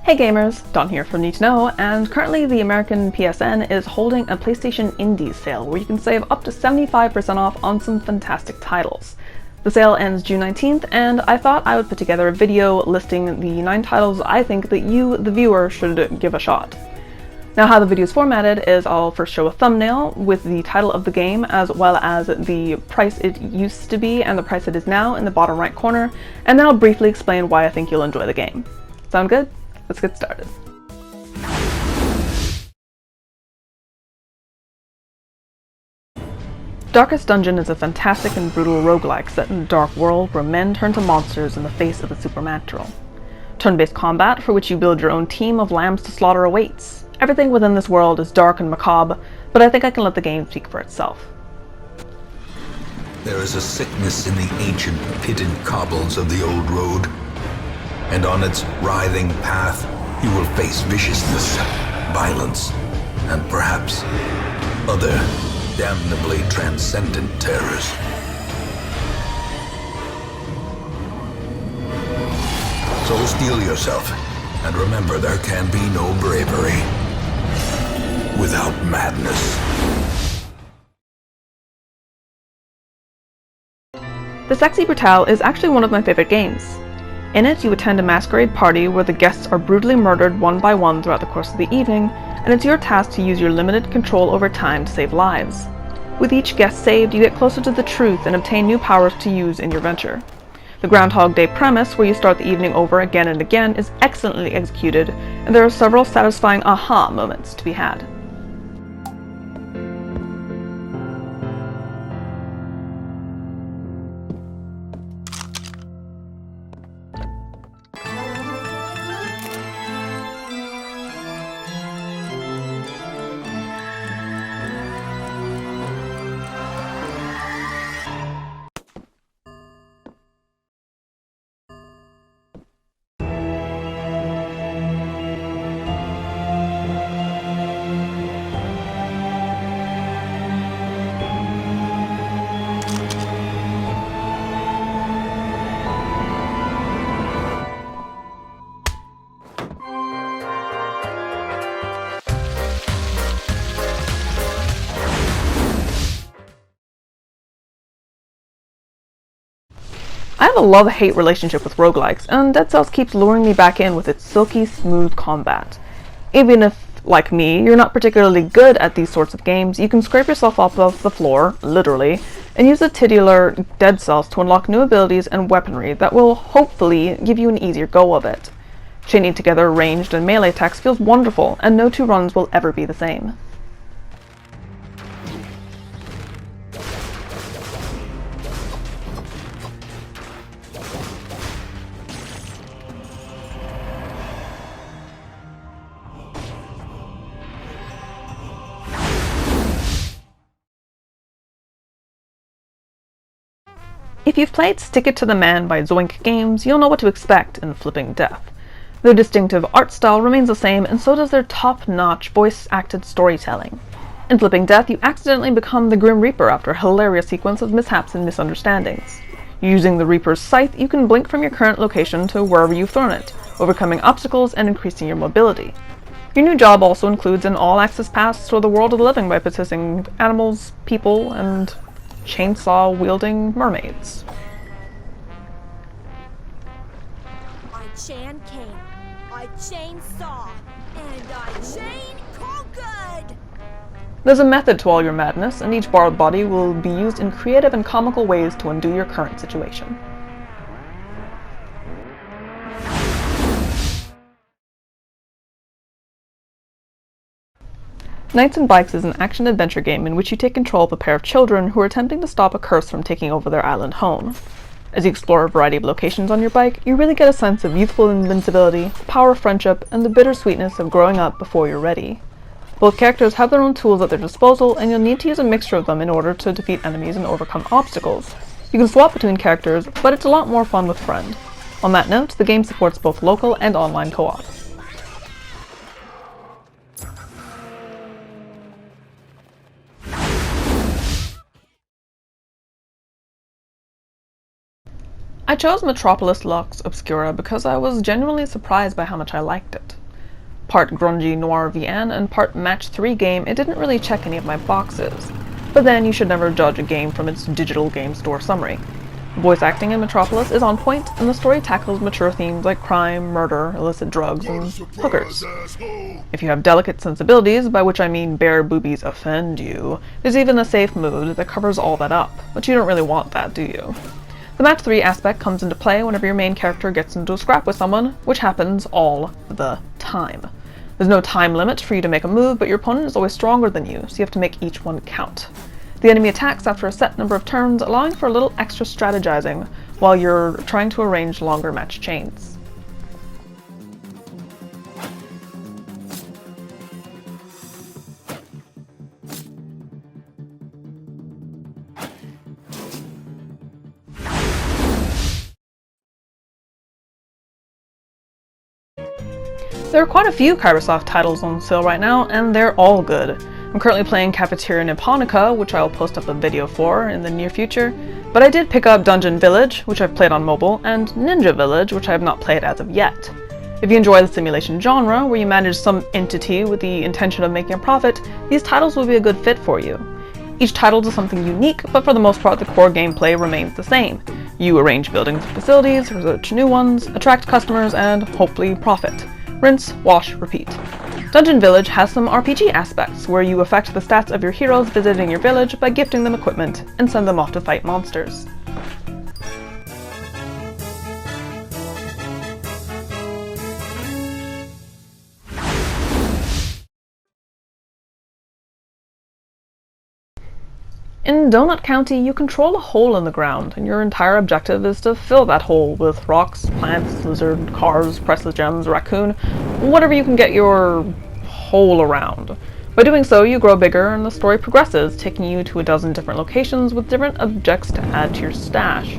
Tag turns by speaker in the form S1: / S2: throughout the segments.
S1: Hey gamers, Don here from Need to Know, and currently the American PSN is holding a PlayStation Indies sale where you can save up to 75% off on some fantastic titles. The sale ends June 19th, and I thought I would put together a video listing the 9 titles I think that you, the viewer, should give a shot. Now how the video is formatted is I'll first show a thumbnail with the title of the game as well as the price it used to be and the price it is now in the bottom right corner, and then I'll briefly explain why I think you'll enjoy the game. Sound good? Let's get started. Darkest Dungeon is a fantastic and brutal roguelike set in a dark world where men turn to monsters in the face of the supernatural. Turn-based combat, for which you build your own team of lambs to slaughter, awaits. Everything within this world is dark and macabre, but I think I can let the game speak for itself.
S2: There is a sickness in the ancient pitted cobbles of the old road, and on its writhing path you will face viciousness, violence, and perhaps other damnably transcendent terrors. So steel yourself, and remember there can be no bravery without madness.
S1: The sexy Brutale is actually one of my favorite games. In it, you attend a masquerade party where the guests are brutally murdered one by one throughout the course of the evening, and it's your task to use your limited control over time to save lives. With each guest saved, you get closer to the truth and obtain new powers to use in your venture. The Groundhog Day premise, where you start the evening over again and again, is excellently executed, and there are several satisfying aha moments to be had. I have a love-hate relationship with roguelikes, and Dead Cells keeps luring me back in with its silky, smooth combat. Even if, like me, you're not particularly good at these sorts of games, you can scrape yourself up off the floor, literally, and use the titular Dead Cells to unlock new abilities and weaponry that will, hopefully, give you an easier go of it. Chaining together ranged and melee attacks feels wonderful, and no 2 runs will ever be the same. If you've played Stick It to the Man by Zoink Games, you'll know what to expect in Flipping Death. Their distinctive art style remains the same, and so does their top-notch voice-acted storytelling. In Flipping Death, you accidentally become the Grim Reaper after a hilarious sequence of mishaps and misunderstandings. Using the Reaper's scythe, you can blink from your current location to wherever you've thrown it, overcoming obstacles and increasing your mobility. Your new job also includes an all-access pass for the world of the living by possessing animals, people, and chainsaw-wielding mermaids.
S3: I chain came, I chainsaw, and I chain conquered!
S1: There's a method to all your madness, and each borrowed body will be used in creative and comical ways to undo your current situation. Knights and Bikes is an action-adventure game in which you take control of a pair of children who are attempting to stop a curse from taking over their island home. As you explore a variety of locations on your bike, you really get a sense of youthful invincibility, the power of friendship, and the bittersweetness of growing up before you're ready. Both characters have their own tools at their disposal, and you'll need to use a mixture of them in order to defeat enemies and overcome obstacles. You can swap between characters, but it's a lot more fun with friend. On that note, the game supports both local and online co-op. I chose Metropolis Lux Obscura because I was genuinely surprised by how much I liked it. Part grungy noir VN and part match 3 game, it didn't really check any of my boxes. But then you should never judge a game from its digital game store summary. Voice acting in Metropolis is on point, and the story tackles mature themes like crime, murder, illicit drugs, and hookers. If you have delicate sensibilities, by which I mean bare boobies offend you, there's even a safe mood that covers all that up, but you don't really want that, do you? The match 3 aspect comes into play whenever your main character gets into a scrap with someone, which happens all the time. There's no time limit for you to make a move, but your opponent is always stronger than you, so you have to make each one count. The enemy attacks after a set number of turns, allowing for a little extra strategizing while you're trying to arrange longer match chains. There are quite a few cybersoft titles on sale right now, and they're all good. I'm currently playing Cafeteria Nipponica, which I'll post up a video for in the near future, but I did pick up Dungeon Village, which I've played on mobile, and Ninja Village, which I have not played as of yet. If you enjoy the simulation genre, where you manage some entity with the intention of making a profit, these titles will be a good fit for you. Each title does something unique, but for the most part the core gameplay remains the same. You arrange buildings and facilities, research new ones, attract customers, and hopefully profit. Rinse, wash, repeat. Dungeon Village has some RPG aspects, where you affect the stats of your heroes visiting your village by gifting them equipment, and send them off to fight monsters. In Donut County, you control a hole in the ground, and your entire objective is to fill that hole with rocks, plants, lizard, cars, priceless gems, raccoon, whatever you can get your hole around. By doing so, you grow bigger and the story progresses, taking you to a dozen different locations with different objects to add to your stash.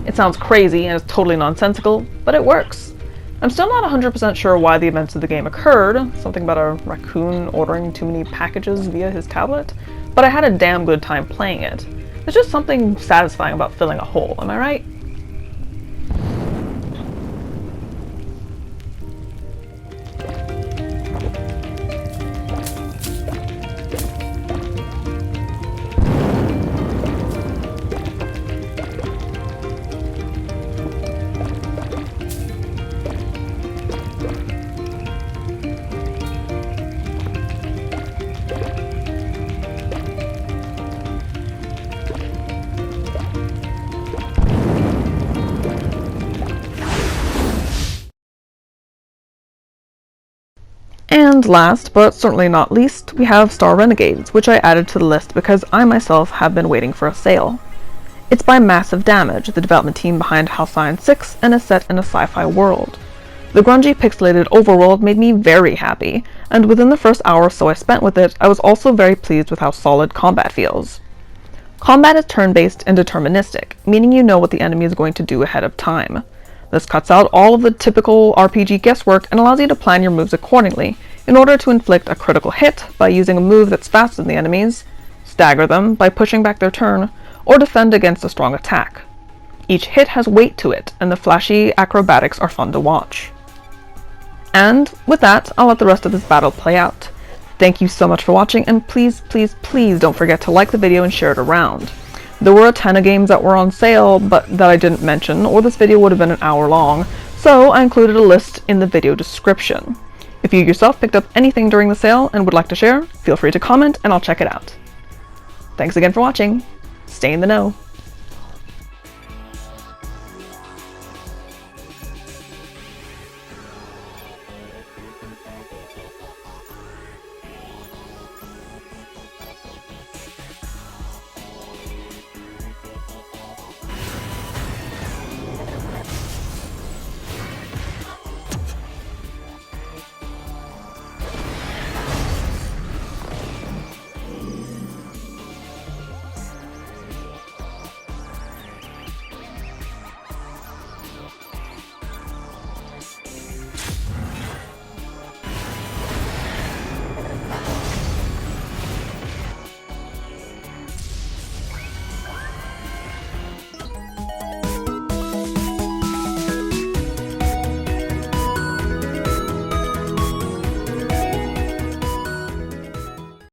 S1: It sounds crazy and is totally nonsensical, but it works. I'm still not 100% sure why the events of the game occurred, something about a raccoon ordering too many packages via his tablet, but I had a damn good time playing it. There's just something satisfying about filling a hole, am I right? And last, but certainly not least, we have Star Renegades, which I added to the list because I myself have been waiting for a sale. It's by Massive Damage, the development team behind Halcyon 6, and is set in a sci-fi world. The grungy pixelated overworld made me very happy, and within the first hour or so I spent with it, I was also very pleased with how solid combat feels. Combat is turn-based and deterministic, meaning you know what the enemy is going to do ahead of time. This cuts out all of the typical RPG guesswork and allows you to plan your moves accordingly, in order to inflict a critical hit by using a move that's faster than the enemies, stagger them by pushing back their turn, or defend against a strong attack. Each hit has weight to it, and the flashy acrobatics are fun to watch. And with that, I'll let the rest of this battle play out. Thank you so much for watching, and please, please, please don't forget to like the video and share it around. There were a ton of games that were on sale, but that I didn't mention, or this video would have been an hour long, so I included a list in the video description. If you yourself picked up anything during the sale and would like to share, feel free to comment and I'll check it out. Thanks again for watching. Stay in the know.